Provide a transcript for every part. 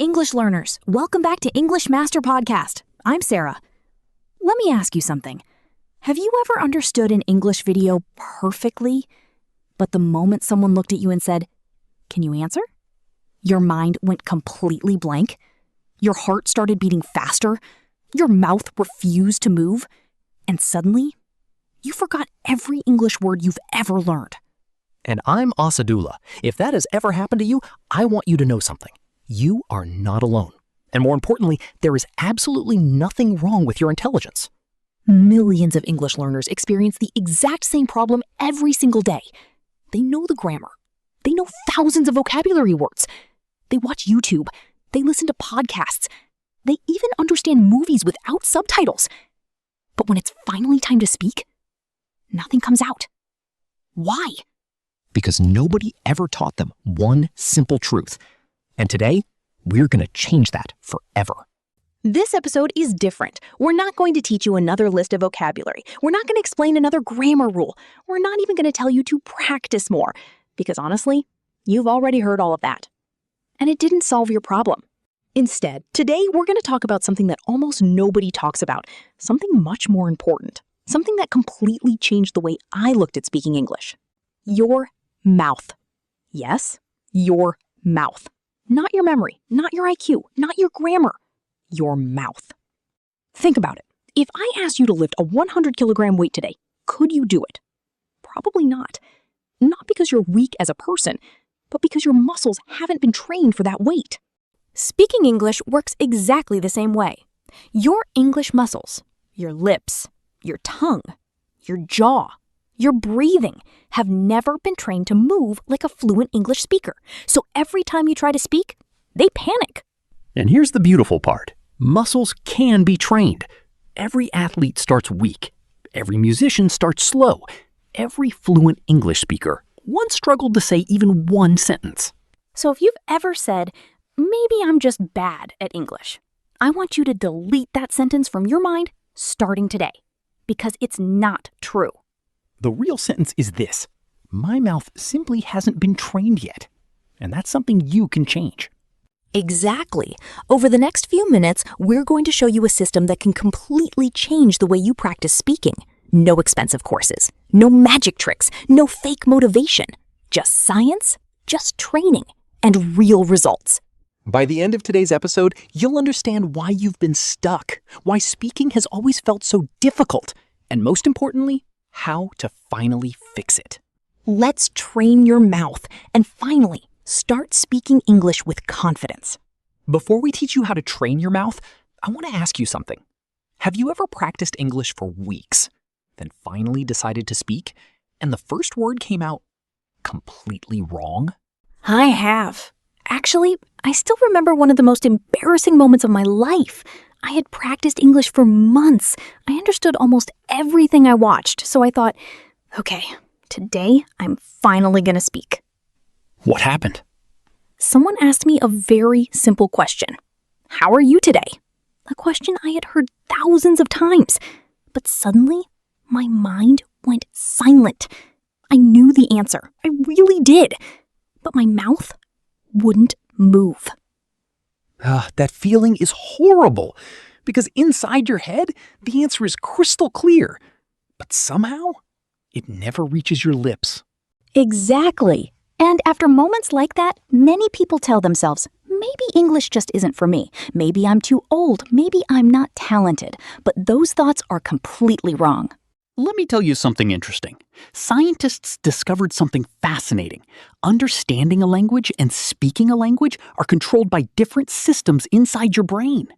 English learners. Welcome back to English Master Podcast. I'm Sarah. Let me ask you something. Have you ever understood an English video perfectly, but the moment someone looked at you and said, "Can you answer?" your mind went completely blank? Your heart started beating faster? Your mouth refused to move? And suddenly, you forgot every English word you've ever learned. And I'm Asadullah. If that has ever happened to you, I want you to know something. You are not alone. And more importantly, there is absolutely nothing wrong with your intelligence. Millions of English learners experience the exact same problem every single day. They know the grammar. They know thousands of vocabulary words. They watch YouTube. They listen to podcasts. They even understand movies without subtitles. But when it's finally time to speak, nothing comes out. Why? Because nobody ever taught them one simple truth. And today, we're going to change that forever. This episode is different. We're not going to teach you another list of vocabulary. We're not going to explain another grammar rule. We're not even going to tell you to practice more. Because honestly, you've already heard all of that. And it didn't solve your problem. Instead, today we're going to talk about something that almost nobody talks about. Something much more important. Something that completely changed the way I looked at speaking English. Your mouth. Yes, your mouth. Not your memory, not your IQ, not your grammar. Your mouth. Think about it. If I asked you to lift a 100-kilogram weight today, could you do it? Probably not. Not because you're weak as a person, but because your muscles haven't been trained for that weight. Speaking English works exactly the same way. Your English muscles, your lips, your tongue, your jaw, your breathing have never been trained to move like a fluent English speaker. So every time you try to speak, they panic. And here's the beautiful part. Muscles can be trained. Every athlete starts weak. Every musician starts slow. Every fluent English speaker once struggled to say even one sentence. So if you've ever said, "Maybe I'm just bad at English," I want you to delete that sentence from your mind starting today, because it's not true. The real sentence is this: my mouth simply hasn't been trained yet. And that's something you can change. Exactly. Over the next few minutes, we're going to show you a system that can completely change the way you practice speaking. No expensive courses, no magic tricks, no fake motivation. Just science, just training, and real results. By the end of today's episode, you'll understand why you've been stuck, why speaking has always felt so difficult, and most importantly, how to finally fix it. Let's train your mouth and finally start speaking English with confidence. Before we teach you how to train your mouth, I want to ask you something. Have you ever practiced English for weeks, then finally decided to speak, and the first word came out completely wrong? I have. Actually, I still remember one of the most embarrassing moments of my life. I had practiced English for months. I understood almost everything I watched, so I thought, okay, today I'm finally going to speak. What happened? Someone asked me a very simple question. How are you today? A question I had heard thousands of times. But suddenly, my mind went silent. I knew the answer. I really did. But my mouth wouldn't move. That feeling is horrible, because inside your head, the answer is crystal clear. But somehow, it never reaches your lips. Exactly. And after moments like that, many people tell themselves, maybe English just isn't for me. Maybe I'm too old. Maybe I'm not talented. But those thoughts are completely wrong. Let me tell you something interesting. Scientists discovered something fascinating. Understanding a language and speaking a language are controlled by different systems inside your brain.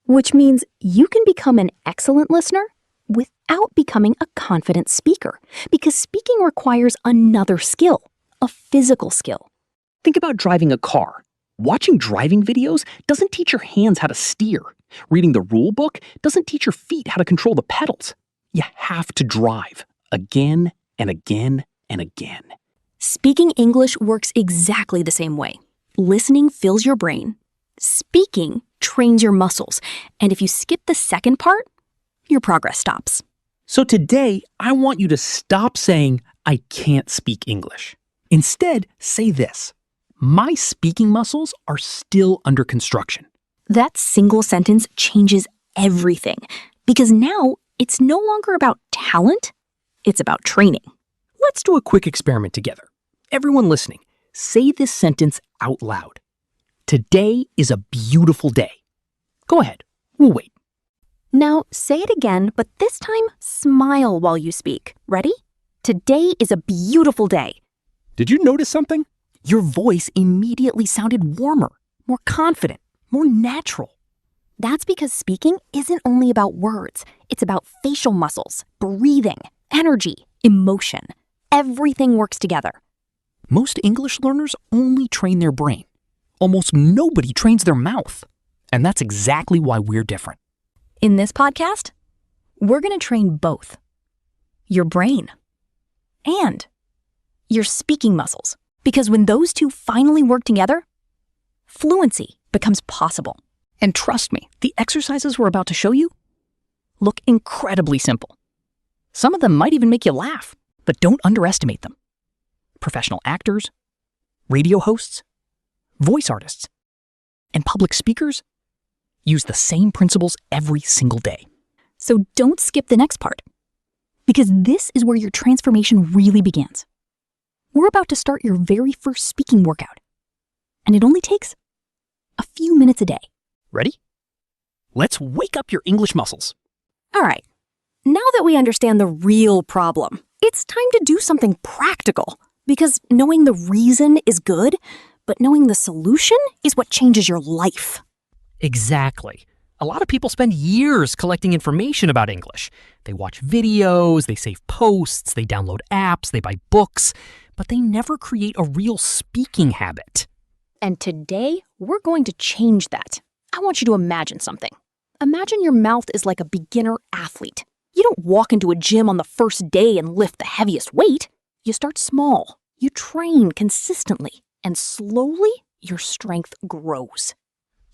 Which means you can become an excellent listener without becoming a confident speaker. Because speaking requires another skill. A physical skill. Think about driving a car. Watching driving videos doesn't teach your hands how to steer. Reading the rule book doesn't teach your feet how to control the pedals. You have to drive again and again and again. Speaking English works exactly the same way. Listening fills your brain. Speaking trains your muscles. And if you skip the second part, your progress stops. So today, I want you to stop saying, "I can't speak English." Instead, say this: My speaking muscles are still under construction. That single sentence changes everything because now it's no longer about talent, it's about training. Let's do a quick experiment together. Everyone listening, say this sentence out loud. Today is a beautiful day. Go ahead, we'll wait. Now say it again, but this time smile while you speak. Ready? Today is a beautiful day. Did you notice something? Your voice immediately sounded warmer, more confident, more natural. That's because speaking isn't only about words. It's about facial muscles, breathing, energy, emotion. Everything works together. Most English learners only train their brain. Almost nobody trains their mouth. And that's exactly why we're different. In this podcast, we're going to train both. Your brain and your speaking muscles. Because when those two finally work together, fluency becomes possible. And trust me, the exercises we're about to show you look incredibly simple. Some of them might even make you laugh, but don't underestimate them. Professional actors, radio hosts, voice artists, and public speakers use the same principles every single day. So don't skip the next part, because this is where your transformation really begins. We're about to start your very first speaking workout, and it only takes a few minutes a day. Ready? Let's wake up your English muscles. All right, now that we understand the real problem, it's time to do something practical, because knowing the reason is good, but knowing the solution is what changes your life. Exactly. A lot of people spend years collecting information about English. They watch videos, they save posts, they download apps, they buy books, but they never create a real speaking habit. And today, we're going to change that. I want you to imagine something. Imagine your mouth is like a beginner athlete. You don't walk into a gym on the first day and lift the heaviest weight. You start small, you train consistently, and slowly your strength grows.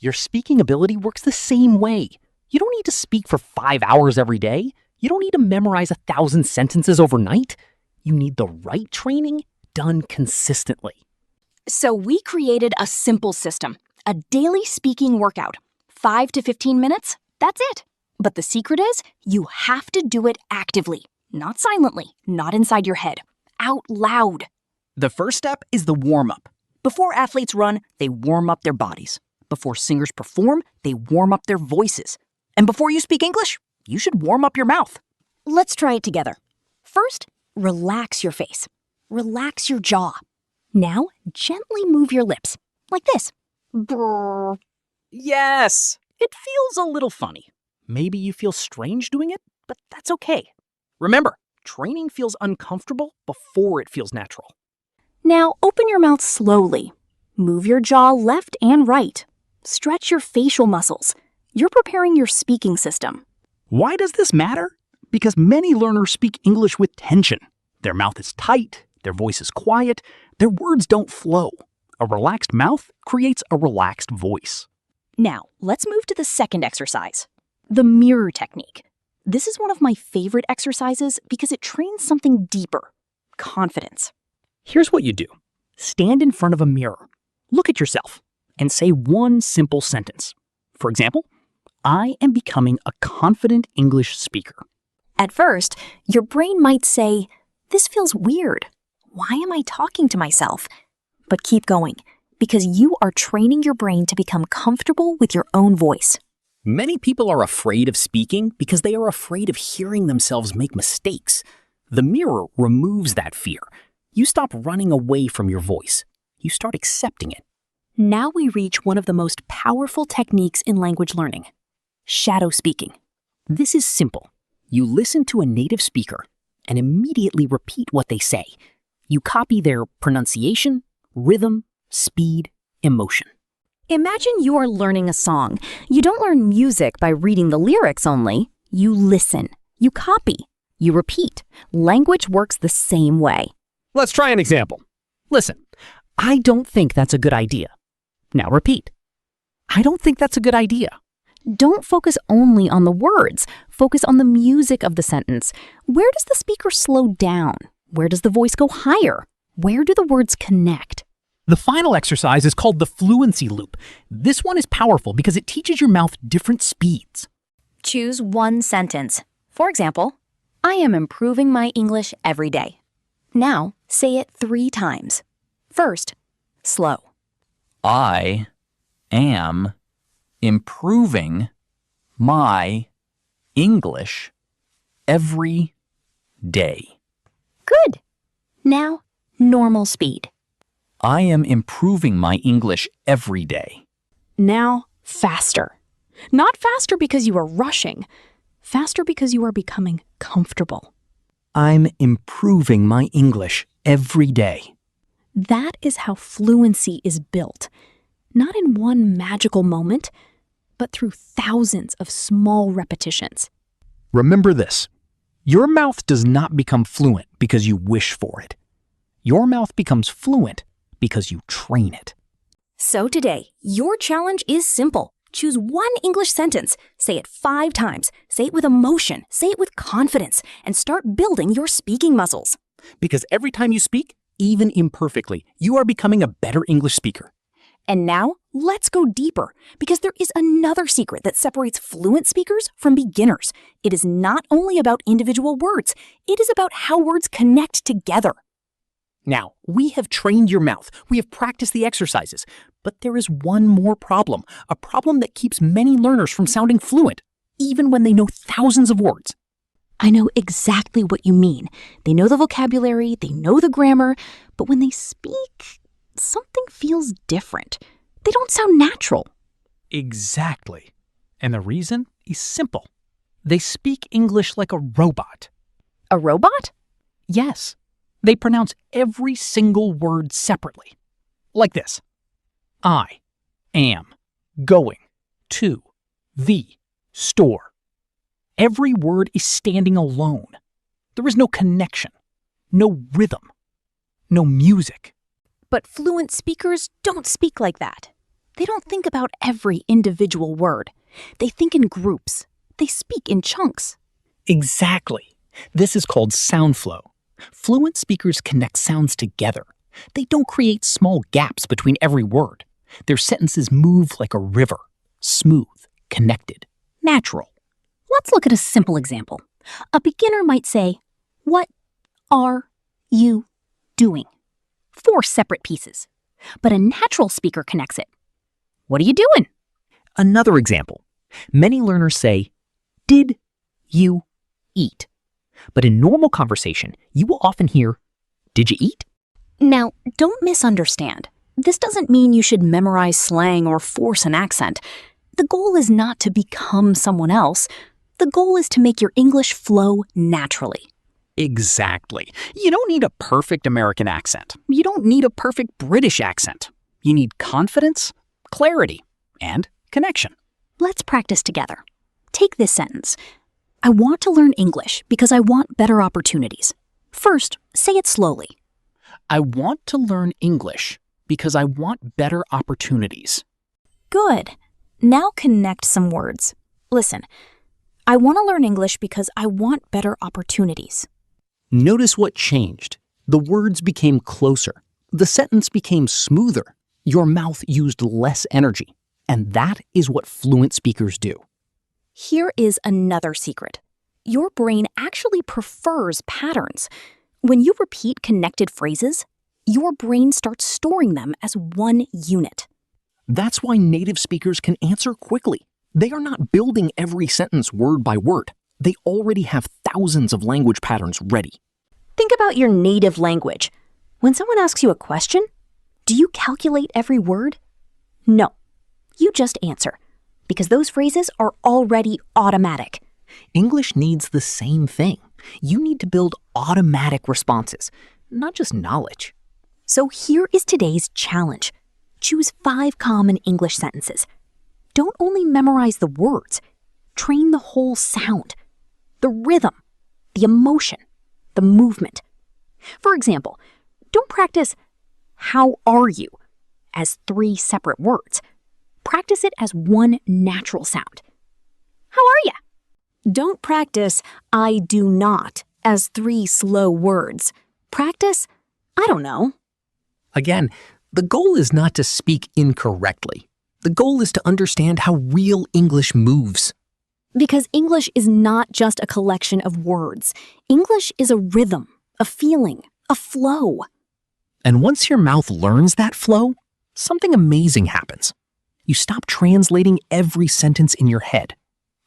Your speaking ability works the same way. You don't need to speak for 5 hours every day. You don't need to memorize 1,000 sentences overnight. You need the right training done consistently. So we created a simple system, a daily speaking workout. 5 to 15 minutes, that's it. But the secret is, you have to do it actively, not silently, not inside your head, out loud. The first step is the warm-up. Before athletes run, they warm up their bodies. Before singers perform, they warm up their voices. And before you speak English, you should warm up your mouth. Let's try it together. First, relax your face. Relax your jaw. Now, gently move your lips, like this. Brrr. Yes! It feels a little funny. Maybe you feel strange doing it, but that's okay. Remember, training feels uncomfortable before it feels natural. Now, open your mouth slowly. Move your jaw left and right. Stretch your facial muscles. You're preparing your speaking system. Why does this matter? Because many learners speak English with tension. Their mouth is tight, their voice is quiet, their words don't flow. A relaxed mouth creates a relaxed voice. Now, let's move to the second exercise, the mirror technique. This is one of my favorite exercises because it trains something deeper, confidence. Here's what you do. Stand in front of a mirror. Look at yourself and say one simple sentence. For example, I am becoming a confident English speaker. At first, your brain might say, this feels weird. Why am I talking to myself? But keep going, because you are training your brain to become comfortable with your own voice. Many people are afraid of speaking because they are afraid of hearing themselves make mistakes. The mirror removes that fear. You stop running away from your voice. You start accepting it. Now we reach one of the most powerful techniques in language learning, shadow speaking. This is simple. You listen to a native speaker and immediately repeat what they say. You copy their pronunciation, rhythm, speed, emotion. Imagine you are learning a song. You don't learn music by reading the lyrics only. You listen, you copy, you repeat. Language works the same way. Let's try an example. Listen, I don't think that's a good idea. Now repeat. I don't think that's a good idea. Don't focus only on the words. Focus on the music of the sentence. Where does the speaker slow down? Where does the voice go higher? Where do the words connect? The final exercise is called the Fluency loop. This one is powerful because it teaches your mouth different speeds. Choose one sentence. For example, I am improving my English every day. Now, say it 3 times. First, slow. I am improving my English every day. Good. Now, normal speed. I am improving my English every day. Now, faster. Not faster because you are rushing. Faster because you are becoming comfortable. I'm improving my English every day. That is how fluency is built. Not in one magical moment, but through thousands of small repetitions. Remember this. Your mouth does not become fluent because you wish for it. Your mouth becomes fluent because you train it. So today, your challenge is simple. Choose one English sentence, say it 5 times, say it with emotion, say it with confidence, and start building your speaking muscles. Because every time you speak, even imperfectly, you are becoming a better English speaker. And now, let's go deeper, because there is another secret that separates fluent speakers from beginners. It is not only about individual words, it is about how words connect together. Now, we have trained your mouth. We have practiced the exercises. But there is one more problem, a problem that keeps many learners from sounding fluent, even when they know thousands of words. I know exactly what you mean. They know the vocabulary, they know the grammar, but when they speak, something feels different. They don't sound natural. Exactly. And the reason is simple. They speak English like a robot. A robot? Yes. They pronounce every single word separately. Like this. I am going to the store. Every word is standing alone. There is no connection, no rhythm, no music. But fluent speakers don't speak like that. They don't think about every individual word. They think in groups. They speak in chunks. Exactly. This is called sound flow. Fluent speakers connect sounds together. They don't create small gaps between every word. Their sentences move like a river, smooth, connected, natural. Let's look at a simple example. A beginner might say, "What are you doing?" 4 separate pieces. But a natural speaker connects it. "What are you doing?" Another example. Many learners say, "Did you eat?" But in normal conversation, you will often hear, "Did you eat?" Now, don't misunderstand. This doesn't mean you should memorize slang or force an accent. The goal is not to become someone else. The goal is to make your English flow naturally. Exactly. You don't need a perfect American accent. You don't need a perfect British accent. You need confidence, clarity, and connection. Let's practice together. Take this sentence. I want to learn English because I want better opportunities. First, say it slowly. I want to learn English because I want better opportunities. Good. Now connect some words. Listen, I want to learn English because I want better opportunities. Notice what changed. The words became closer. The sentence became smoother. Your mouth used less energy. And that is what fluent speakers do. Here is another secret. Your brain actually prefers patterns. When you repeat connected phrases, your brain starts storing them as one unit. That's why native speakers can answer quickly. They are not building every sentence word by word. They already have thousands of language patterns ready. Think about your native language. When someone asks you a question, do you calculate every word? No. You just answer, because those phrases are already automatic. English needs the same thing. You need to build automatic responses, not just knowledge. So here is today's challenge. Choose 5 common English sentences. Don't only memorize the words. Train the whole sound, the rhythm, the emotion, the movement. For example, don't practice "How are you?" as 3 separate words. Practice it as one natural sound. How are ya? Don't practice "I do not" as 3 slow words. Practice, I don't know. Again, The goal is not to speak incorrectly. The goal is to understand how real English moves. Because English is not just a collection of words. English is a rhythm, a feeling, a flow. And once your mouth learns that flow, something amazing happens. You stop translating every sentence in your head.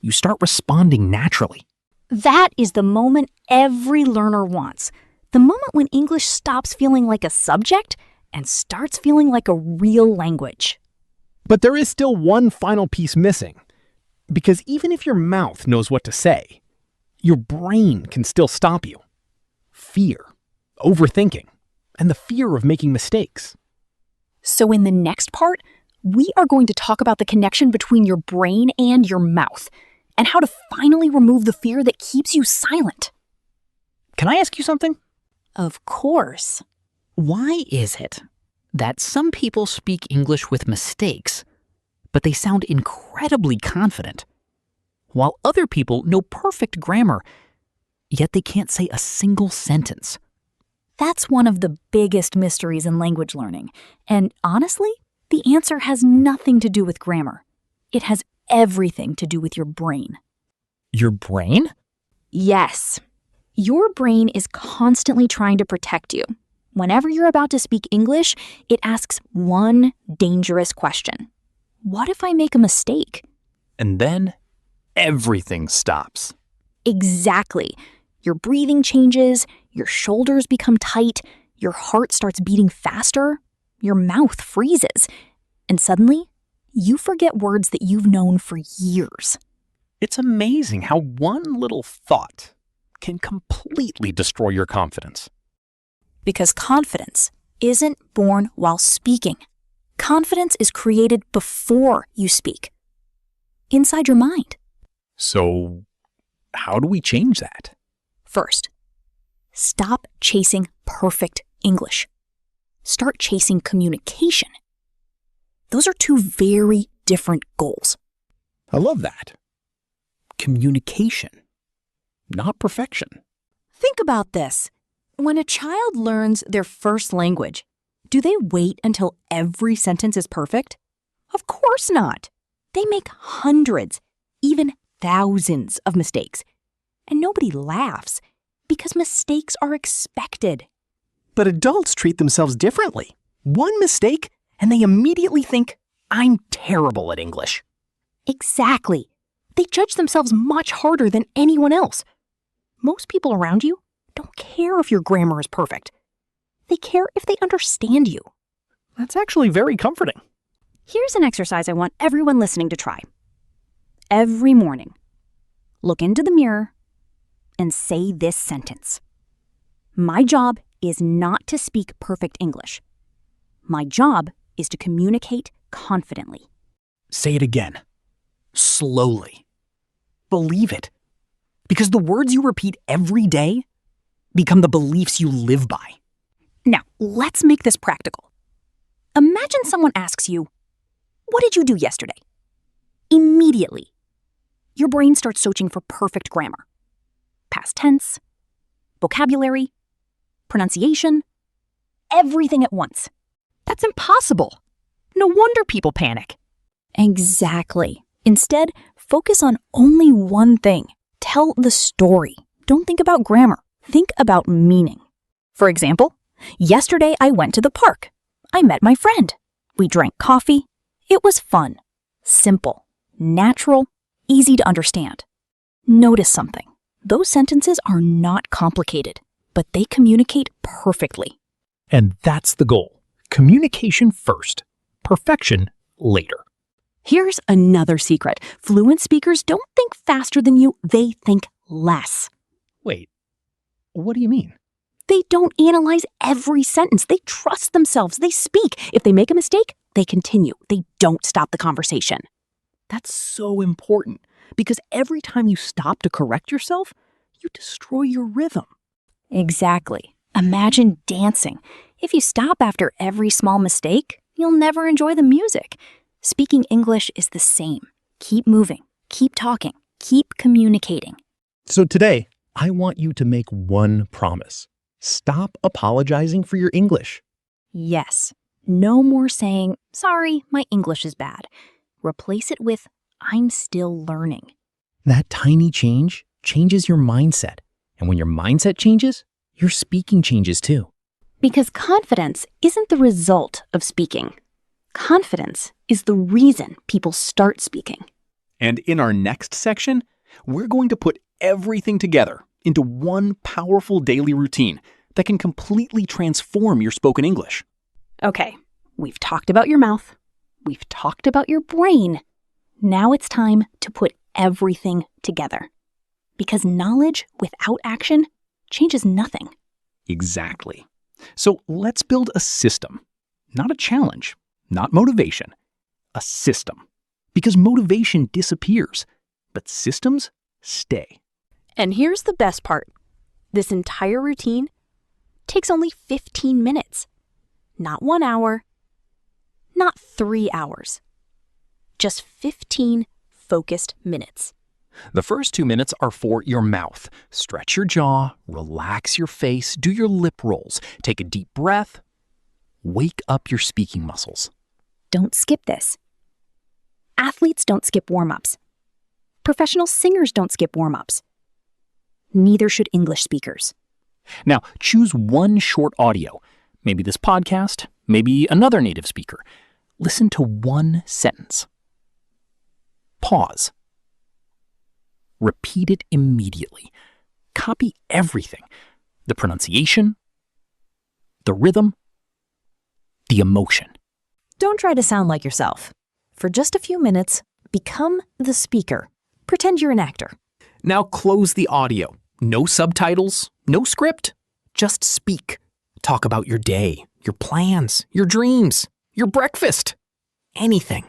You start responding naturally. That is the moment every learner wants. The moment when English stops feeling like a subject and starts feeling like a real language. But there is still one final piece missing. Because even if your mouth knows what to say, your brain can still stop you. Fear, overthinking, and the fear of making mistakes. So in the next part, we are going to talk about the connection between your brain and your mouth, and how to finally remove the fear that keeps you silent. Can I ask you something? Of course. Why is it that some people speak English with mistakes, but they sound incredibly confident, while other people know perfect grammar, yet they can't say a single sentence? That's one of the biggest mysteries in language learning. And honestly, the answer has nothing to do with grammar. It has everything to do with your brain. Your brain? Yes. Your brain is constantly trying to protect you. Whenever you're about to speak English, it asks one dangerous question. What if I make a mistake? And then everything stops. Exactly. Your breathing changes, your shoulders become tight, your heart starts beating faster, your mouth freezes, and suddenly, you forget words that you've known for years. It's amazing how one little thought can completely destroy your confidence. Because confidence isn't born while speaking. Confidence is created before you speak, inside your mind. So, how do we change that? First, stop chasing perfect English. Start chasing communication. Those are two very different goals. I love that. Communication, not perfection. Think about this. When a child learns their first language, do they wait until every sentence is perfect? Of course not. They make hundreds, even thousands of mistakes. And nobody laughs because mistakes are expected. But adults treat themselves differently. One mistake, and they immediately think, I'm terrible at English. Exactly. They judge themselves much harder than anyone else. Most people around you don't care if your grammar is perfect. They care if they understand you. That's actually very comforting. Here's an exercise I want everyone listening to try. Every morning, look into the mirror and say this sentence. My job is not to speak perfect English. My job is to communicate confidently. Say it again. Slowly. Believe it. Because the words you repeat every day become the beliefs you live by. Now, let's make this practical. Imagine someone asks you, "What did you do yesterday?" Immediately, your brain starts searching for perfect grammar. Past tense, vocabulary, pronunciation, everything at once. That's impossible. No wonder people panic. Exactly. Instead, focus on only one thing. Tell the story. Don't think about grammar. Think about meaning. For example, yesterday I went to the park. I met my friend. We drank coffee. It was fun. Simple, natural, easy to understand. Notice something. Those sentences are not complicated, but they communicate perfectly. And that's the goal. Communication first, perfection later. Here's another secret. Fluent speakers don't think faster than you, they think less. Wait, what do you mean? They don't analyze every sentence. They trust themselves. They speak. If they make a mistake, they continue. They don't stop the conversation. That's so important because every time you stop to correct yourself, you destroy your rhythm. Exactly. Imagine dancing. If you stop after every small mistake, you'll never enjoy the music. Speaking English is the same. Keep moving, keep talking, keep communicating. So today, I want you to make one promise. Stop apologizing for your English. Yes, No more saying, sorry, my English is bad. Replace it with, I'm still learning. That tiny change changes your mindset. And when your mindset changes, your speaking changes too. Because confidence isn't the result of speaking. Confidence is the reason people start speaking. And in our next section, we're going to put everything together into one powerful daily routine that can completely transform your spoken English. Okay, we've talked about your mouth. We've talked about your brain. Now it's time to put everything together. Because knowledge without action changes nothing. Exactly. So let's build a system, not a challenge, not motivation, a system. Because motivation disappears, but systems stay. And here's the best part. This entire routine takes only 15 minutes. Not 1 hour, not 3 hours. Just 15 focused minutes. The first 2 minutes are for your mouth. Stretch your jaw, relax your face, do your lip rolls, take a deep breath. Wake up your speaking muscles. Don't skip this. Athletes don't skip warm-ups. Professional singers don't skip warm-ups. Neither should English speakers. Now, choose one short audio. Maybe this podcast, maybe another native speaker. Listen to one sentence. Pause. Repeat it immediately. Copy everything. The pronunciation, the rhythm, the emotion. Don't try to sound like yourself. For just a few minutes, become the speaker. Pretend you're an actor. Now close the audio. No subtitles, no script. Just speak. Talk about your day, your plans, your dreams, your breakfast. Anything.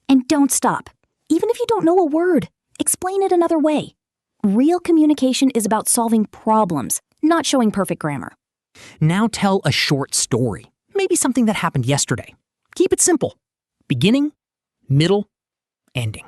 And don't stop. Even if you don't know a word, explain it another way. Real communication is about solving problems, not showing perfect grammar. Now tell a short story. Maybe something that happened yesterday. Keep it simple. Beginning, middle, ending.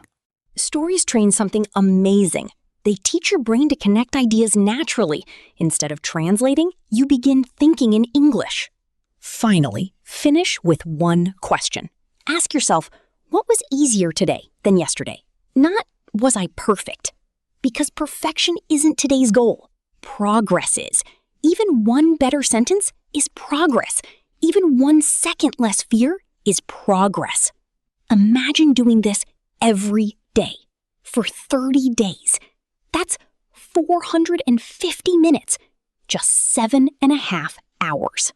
Stories train something amazing. They teach your brain to connect ideas naturally. Instead of translating, you begin thinking in English. Finally, finish with one question. Ask yourself, what was easier today than yesterday? Not, was I perfect? Because perfection isn't today's goal. Progress is. Even one better sentence is progress. Even 1 second less fear is progress. Imagine doing this every day for 30 days. That's 450 minutes, just 7.5 hours.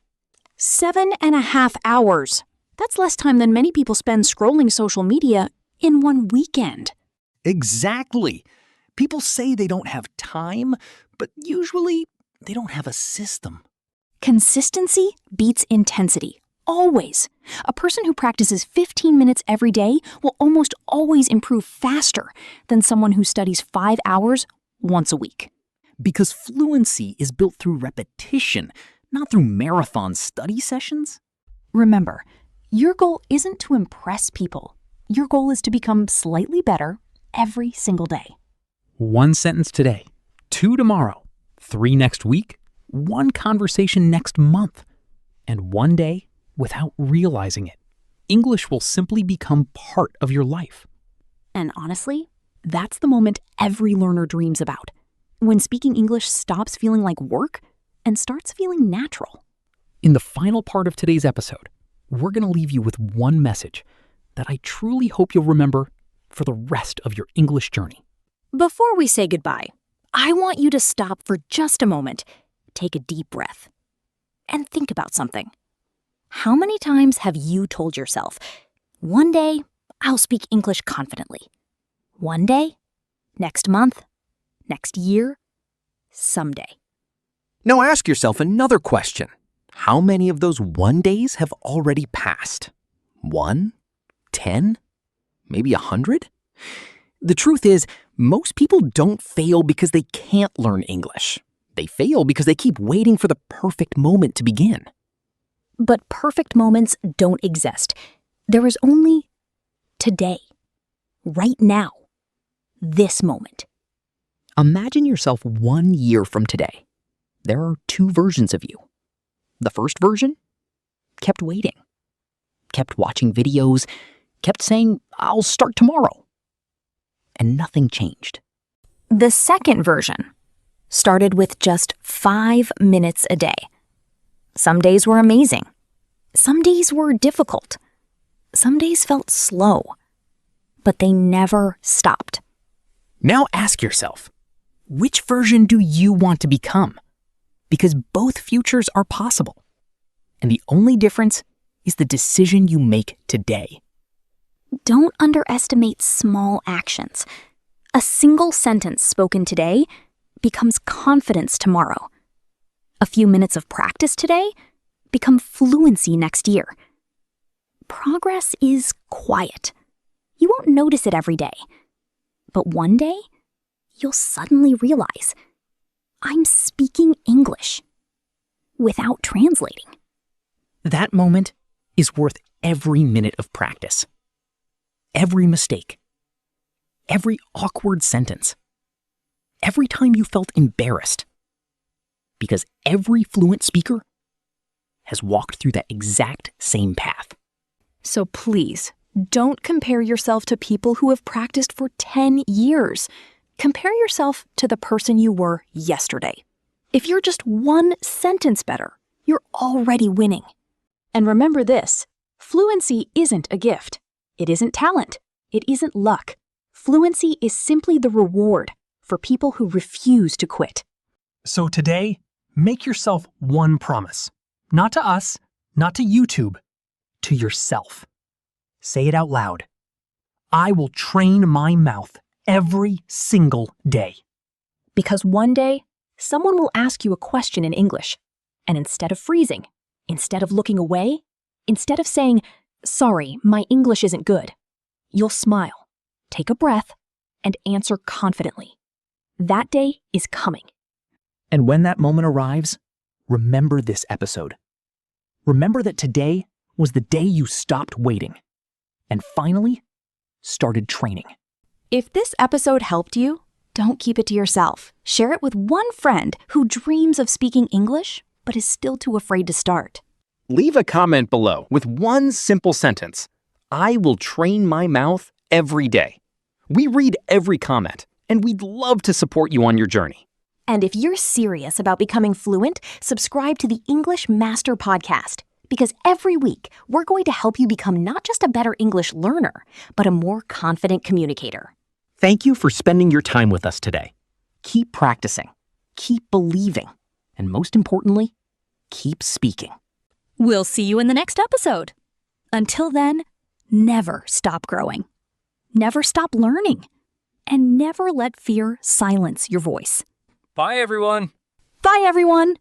7.5 hours. That's less time than many people spend scrolling social media in one weekend. Exactly. People say they don't have time, but usually they don't have a system. Consistency beats intensity. Always. A person who practices 15 minutes every day will almost always improve faster than someone who studies 5 hours once a week. Because fluency is built through repetition, not through marathon study sessions. Remember, your goal isn't to impress people. Your goal is to become slightly better every single day. 1 sentence today, 2 tomorrow, 3 next week, 1 conversation next month, and 1 day without realizing it. English will simply become part of your life. And honestly, that's the moment every learner dreams about. When speaking English stops feeling like work and starts feeling natural. In the final part of today's episode, we're going to leave you with one message that I truly hope you'll remember for the rest of your English journey. Before we say goodbye, I want you to stop for just a moment, take a deep breath, and think about something. How many times have you told yourself, one day I'll speak English confidently? One day? Next month? Next year? Someday. Now ask yourself another question. How many of those 1 days have already passed? 1? 10? Maybe 100? The truth is, most people don't fail because they can't learn English. They fail because they keep waiting for the perfect moment to begin. But perfect moments don't exist. There is only today, right now, this moment. Imagine yourself 1 year from today. There are 2 versions of you. The first version kept waiting. kept watching videos, kept saying, "I'll start tomorrow." And nothing changed. The second version started with just 5 minutes a day. Some days were amazing. Some days were difficult. Some days felt slow. But they never stopped. Now ask yourself, which version do you want to become? Because both futures are possible. And the only difference is the decision you make today. Don't underestimate small actions. A single sentence spoken today becomes confidence tomorrow. A few minutes of practice today become fluency next year. Progress is quiet. You won't notice it every day. But one day, you'll suddenly realize, I'm speaking English without translating. That moment is worth every minute of practice. Every mistake. Every awkward sentence. Every time you felt embarrassed. Because every fluent speaker has walked through that exact same path. So please, don't compare yourself to people who have practiced for 10 years. Compare yourself to the person you were yesterday. If you're just one sentence better, you're already winning. And remember this, fluency isn't a gift. It isn't talent. It isn't luck. Fluency is simply the reward for people who refuse to quit. So today, make yourself one promise. Not to us, not to YouTube, to yourself. Say it out loud. I will train my mouth every single day. Because one day, someone will ask you a question in English, and instead of freezing, instead of looking away, instead of saying, "Sorry, my English isn't good," you'll smile, take a breath, and answer confidently. That day is coming. And when that moment arrives, remember this episode. Remember that today was the day you stopped waiting and finally started training. If this episode helped you, don't keep it to yourself. Share it with one friend who dreams of speaking English but is still too afraid to start. Leave a comment below with one simple sentence. I will train my mouth every day. We read every comment, and we'd love to support you on your journey. And if you're serious about becoming fluent, subscribe to the English Master Podcast. Because every week, we're going to help you become not just a better English learner, but a more confident communicator. Thank you for spending your time with us today. Keep practicing, keep believing, and most importantly, keep speaking. We'll see you in the next episode. Until then, never stop growing. Never stop learning. And never let fear silence your voice. Bye, everyone. Bye, everyone.